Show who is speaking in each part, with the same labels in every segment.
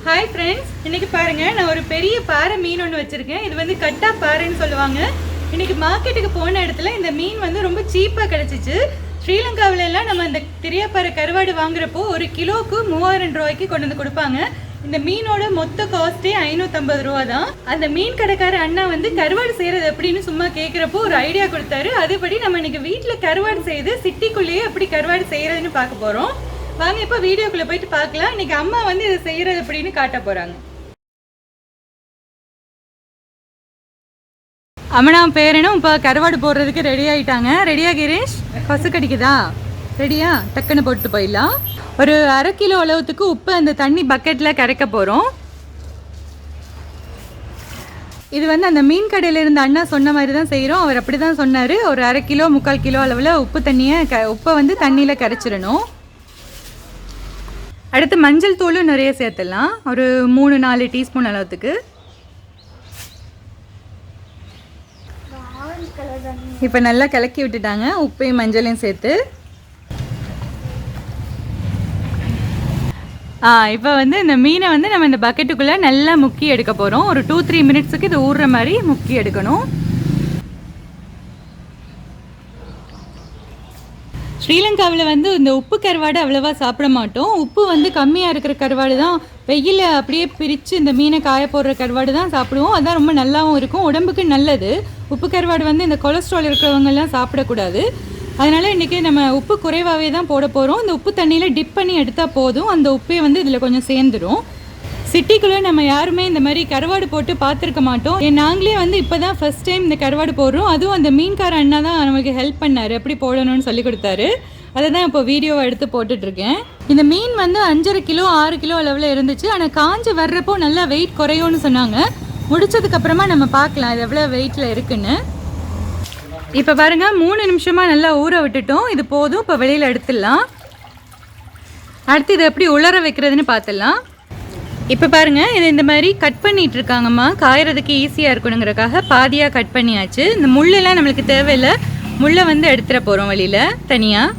Speaker 1: Hi friends, இன்றைக்கி பாருங்கள் நான் ஒரு பெரிய பாறை மீன் ஒன்று வச்சுருக்கேன். இது வந்து கட்டா பாறைன்னு சொல்லுவாங்க. இன்றைக்கி மார்க்கெட்டுக்கு போன இடத்துல இந்த மீன் வந்து ரொம்ப சீப்பாக கிடச்சிச்சு. ஸ்ரீலங்காவிலலாம் நம்ம இந்த திரியாப்பாறை கருவாடு வாங்குறப்போ ஒரு கிலோவுக்கு 3000 ரூபாய்க்கு கொண்டு வந்து கொடுப்பாங்க. இந்த மீனோட மொத்த காஸ்ட்டே 550 ரூபா தான். அந்த மீன் கடைக்கார அண்ணா வந்து கருவாடு செய்கிறது எப்படின்னு சும்மா கேட்குறப்போ ஒரு ஐடியா கொடுத்தாரு. அதுபடி நம்ம இன்றைக்கி வீட்டில் கருவாடு செய்து சிட்டிக்குள்ளேயே எப்படி கருவாடு செய்கிறதுன்னு பார்க்க போகிறோம். வாங்க இப்போ வீடியோக்குள்ளே போயிட்டு பார்க்கலாம். இன்றைக்கி அம்மா வந்து இதை செய்கிறது எப்படின்னு காட்ட போகிறாங்க. அம்மனா பேரனும் இப்போ கருவாடு போடுறதுக்கு ரெடி ஆகிட்டாங்க. ரெடியா கிரீஷ்? பசு கடிக்குதா? ரெடியா? டக்குன்னு போட்டு போயிடலாம். ஒரு 1/2 கிலோ அளவுக்கு உப்பு அந்த தண்ணி பக்கெட்டில் கரைக்க போகிறோம். இது வந்து அந்த மீன் கடையில் இருந்த அண்ணா சொன்ன மாதிரி தான் செய்கிறோம். அவர் அப்படி தான் சொன்னார். ஒரு 1/2 கிலோ 3/4 கிலோ அளவில் உப்பை வந்து தண்ணியில் கரைச்சிடணும். அடுத்து மஞ்சள் தூளும் நிறைய சேர்த்துடலாம். ஒரு 3-4 டீஸ்பூன் அளவுக்கு. இப்போ நல்லா கலக்கி விட்டுட்டாங்க உப்பையும் மஞ்சளையும் சேர்த்து. இப்போ வந்து இந்த மீனை வந்து நம்ம இந்த பக்கெட்டுக்குள்ளே நல்லா முக்கி எடுக்க போகிறோம். ஒரு 2-3 மினிட்ஸுக்கு இது ஊறுற மாதிரி முக்கி எடுக்கணும். ஸ்ரீலங்காவில் வந்து இந்த உப்பு கருவாடு அவ்வளோவா சாப்பிட மாட்டோம். உப்பு வந்து கம்மியாக இருக்கிற கருவாடு தான், வெயில அப்படியே பிரித்து இந்த மீனை காய போடுற கருவாடு தான் சாப்பிடுவோம். அதுதான் ரொம்ப நல்லாவும் இருக்கும், உடம்புக்கு நல்லது. உப்பு கருவாடு வந்து இந்த கொலஸ்ட்ரால் இருக்கிறவங்கெல்லாம் சாப்பிடக்கூடாது. அதனால் இன்றைக்கி நம்ம உப்பு குறைவாகவே தான் போட போகிறோம். இந்த உப்பு தண்ணியில் டிப் பண்ணி எடுத்தால் போதும். அந்த உப்பே வந்து இதில் கொஞ்சம் சேர்ந்துடும். சிட்டிக்குள்ளே நம்ம யாருமே இந்த மாதிரி கருவாடு போட்டு பார்த்துருக்க மாட்டோம். நாங்களே வந்து இப்போ தான் ஃபஸ்ட் டைம் இந்த கருவாடு போடுறோம். அதுவும் அந்த மீன்கார அண்ணா தான் நமக்கு ஹெல்ப் பண்ணார், எப்படி போடணும்னு சொல்லி கொடுத்தாரு. அதை தான் இப்போ வீடியோவை எடுத்து போட்டுட்ருக்கேன். இந்த மீன் வந்து 5.5 கிலோ 6 கிலோ அளவில் இருந்துச்சு. ஆனால் காஞ்சி வர்றப்போ நல்லா வெயிட் குறையும்னு சொன்னாங்க. முடிச்சதுக்கப்புறமா நம்ம பார்க்கலாம் இது எவ்வளோ வெயிட்டில் இருக்குன்னு. இப்போ பாருங்கள் 3 நிமிஷமாக நல்லா ஊற விட்டுட்டோம். இது போதும். இப்போ வெளியில் எடுத்துடலாம். அடுத்து இதை எப்படி உலர வைக்கிறதுன்னு பார்த்துடலாம். இப்போ பாருங்கள், இது இந்த மாதிரி கட் பண்ணிகிட்டு இருக்காங்கம்மா. காயறதுக்கு ஈஸியாக இருக்கணுங்கிறக்காக பாதியாக கட் பண்ணியாச்சு. இந்த முள்ளெல்லாம் நம்மளுக்கு தேவையில்லை. முள்ளை வந்து எடுத்துகிற போகிறோம் வெளியில் தனியாக.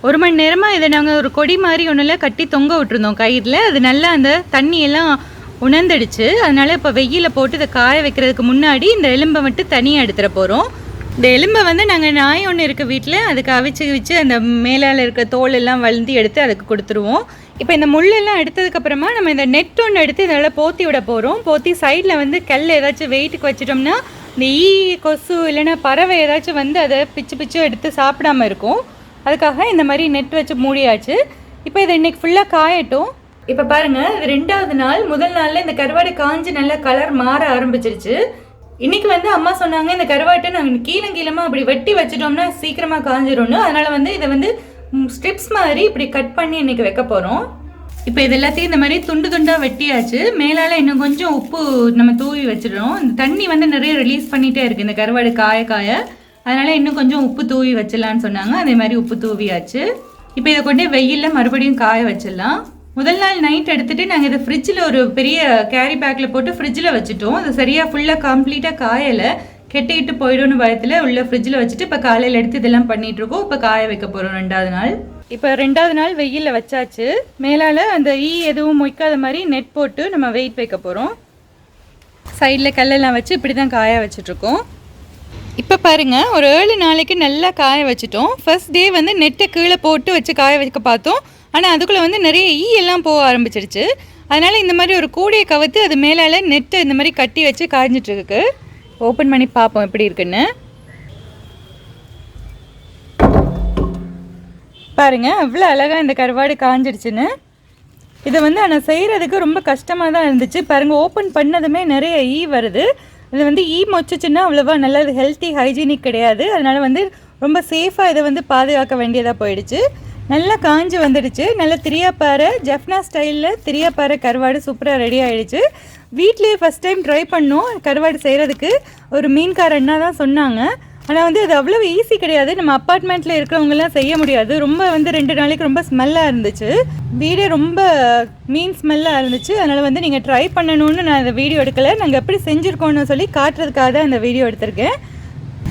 Speaker 1: ஒரு மணி நேரமாக இதை நாங்கள் ஒரு கொடி மாதிரி ஒன்றில் கட்டி தொங்க விட்டுருந்தோம் கயிறில். அது நல்லா அந்த தண்ணியெல்லாம் உணர்ந்துடுச்சு. அதனால் இப்போ வெயிலில் போட்டு இதை காய வைக்கிறதுக்கு முன்னாடி இந்த எலும்பை மட்டும் தனியாக எடுத்துகிற போகிறோம். இந்த எலும்பை வந்து நாங்கள் நாய் ஒன்று இருக்க வீட்டில் அதுக்கு அவிச்சு அந்த மேலால் இருக்க தோல் எல்லாம் வளர்ந்து எடுத்து அதுக்கு கொடுத்துருவோம். இப்போ இந்த முள்ளெல்லாம் எடுத்ததுக்கப்புறமா நம்ம இந்த நெட் ஒன்று எடுத்து இதெல்லாம் போற்றி விட போகிறோம். போற்றி சைடில் வந்து கல் ஏதாச்சும் வெயிட்டுக்கு வச்சிட்டோம்னா இந்த கொசு இல்லைன்னா பறவை ஏதாச்சும் வந்து அதை பிச்சு எடுத்து சாப்பிடாமல் இருக்கும். அதுக்காக இந்த மாதிரி நெட் வச்சு மூடியாச்சு. இப்போ இதை இன்றைக்கி ஃபுல்லாக காயட்டும். இப்போ பாருங்கள், இது 2வது நாள். முதல் நாளில் இந்த கருவாடு காஞ்சி நல்லா கலர் மாற ஆரம்பிச்சிருச்சு. இன்றைக்கி வந்து அம்மா சொன்னாங்க இந்த கருவாட்டை நாங்கள் கீழமாக அப்படி வெட்டி வச்சிட்டோம்னா சீக்கிரமாக காஞ்சிடும்னு. அதனால் வந்து இதை வந்து ஸ்ட்ரிப்ஸ் மாதிரி இப்படி கட் பண்ணி இன்றைக்கி வைக்க போகிறோம். இப்போ இது எல்லாத்தையும் இந்த மாதிரி துண்டாக வெட்டியாச்சு. மேலால் இன்னும் கொஞ்சம் உப்பு நம்ம தூவி வச்சிடுறோம். இந்த தண்ணி வந்து நிறைய ரிலீஸ் பண்ணிகிட்டே இருக்குது இந்த கருவாடு காய. அதனால் இன்னும் கொஞ்சம் உப்பு தூவி வச்சிடலான்னு சொன்னாங்க. அதே மாதிரி உப்பு தூவியாச்சு. இப்போ இதை கொண்டே வெயிலில் மறுபடியும் காய வச்சிடலாம். முதல் நாள் நைட் எடுத்துகிட்டு நாங்கள் இதை ஃப்ரிட்ஜில் ஒரு பெரிய கேரி பேக்கில் போட்டு ஃப்ரிட்ஜில் வச்சுட்டோம். அது சரியாக ஃபுல்லாக கம்ப்ளீட்டாக காயலை, கெட்டிக்கிட்டு போய்டும்னு பயத்தில் உள்ள ஃப்ரிட்ஜில் வச்சுட்டு இப்போ காலையில் எடுத்து இதெல்லாம் பண்ணிகிட்ருக்கோம். இப்போ காய வைக்க போகிறோம் 2வது நாள். இப்போ 2வது நாள் வெயிலில் வச்சாச்சு. மேலால் அந்த எதுவும் மொய்க்காத மாதிரி நெட் போட்டு நம்ம வெயிட் வைக்க போகிறோம். சைடில் கல்லெல்லாம் வச்சு இப்படி தான் காய வச்சிட்ருக்கோம். இப்போ பாருங்கள், ஒரு 7 நாளைக்கு நல்லா காய வச்சுட்டோம். ஃபர்ஸ்ட் டே வந்து நெட்டை கீழே போட்டு வச்சு காய வைக்க பார்த்தோம். ஆனால் அதுக்குள்ளே வந்து நிறைய எல்லாம் போக ஆரம்பிச்சிருச்சு. அதனால் இந்த மாதிரி ஒரு கூடையை கவுத்து அது மேலால் நெட்டை இந்த மாதிரி கட்டி வச்சு காய்ஞ்சிட்ருக்கு. ஓப்பன் பண்ணி பார்ப்போம் எப்படி இருக்குன்னு. பாருங்கள் எவ்வளோ அழகாக இந்த கருவாடு காஞ்சிடுச்சுன்னு. இதை வந்து ஆனால் செய்கிறதுக்கு ரொம்ப கஷ்டமாக தான் இருந்துச்சு. பாருங்கள், ஓப்பன் பண்ணதுமே நிறைய வருது. இது வந்து மொச்சிச்சுன்னா அவ்வளோவா நல்லது, ஹெல்த்தி ஹைஜீனிக் கிடையாது. அதனால் வந்து ரொம்ப சேஃபாக இதை வந்து பாதுகாக்க வேண்டியதாக போயிடுச்சு. நல்லா காஞ்சி வந்துடுச்சு. நல்லா திரியாப்பாறை ஜெஃப்னா ஸ்டைலில் திரியாப்பாறை கருவாடு சூப்பராக ரெடி ஆகிடுச்சு. வீட்லேயே ஃபஸ்ட் டைம் ட்ரை பண்ணோம் கருவாடு செய்கிறதுக்கு. ஒரு மீன்கார அண்ணா தான் சொன்னாங்க. ஆனால் வந்து அது அவ்வளோ ஈஸி கிடையாது. நம்ம அப்பார்ட்மெண்ட்டில் இருக்கிறவங்கலாம் செய்ய முடியாது. ரொம்ப வந்து 2 நாளைக்கு ரொம்ப ஸ்மெல்லாக இருந்துச்சு. வீடே ரொம்ப மீன் ஸ்மெல்லாக இருந்துச்சு. அதனால் வந்து நீங்கள் ட்ரை பண்ணணும்னு நான் இந்த வீடியோ எடுக்கலை. நாங்கள் எப்படி செஞ்சுருக்கோன்னு சொல்லி காட்டுறதுக்காக தான் இந்த வீடியோ எடுத்திருக்கேன்.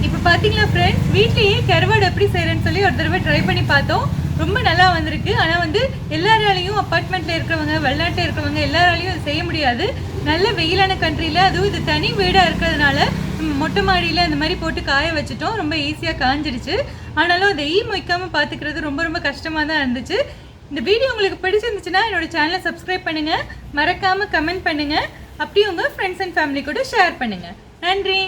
Speaker 1: இப்போ பார்த்தீங்களா ஃப்ரெண்ட்ஸ், வீட்லேயே கருவாடு எப்படி செய்கிறேன்னு சொல்லி ஒரு தடவை ட்ரை பண்ணி பார்த்தோம். ரொம்ப நல்லா வந்திருக்கு. ஆனால் வந்து எல்லாராலையும் அப்பார்ட்மெண்ட்டில் இருக்கிறவங்க, வெளிநாட்டில் இருக்கிறவங்க எல்லாராலையும் இது செய்ய முடியாது. நல்ல வெயிலான கண்ட்ரியில், அதுவும் இது தனி வீடாக இருக்கிறதுனால மொட்டை மாடியில் இந்த மாதிரி போட்டு காய வச்சுட்டோம். ரொம்ப ஈஸியாக காஞ்சிடுச்சு. ஆனாலும் அதை மொய்க்காமல் பார்த்துக்கிறது ரொம்ப ரொம்ப கஷ்டமாக தான் இருந்துச்சு. இந்த வீடியோ உங்களுக்கு பிடிச்சிருந்துச்சுன்னா என்னோடய சேனலை சப்ஸ்கிரைப் பண்ணுங்கள், மறக்காமல் கமெண்ட் பண்ணுங்கள், அப்படியே உங்கள் ஃப்ரெண்ட்ஸ் அண்ட் ஃபேமிலி கூட ஷேர் பண்ணுங்கள். நன்றி.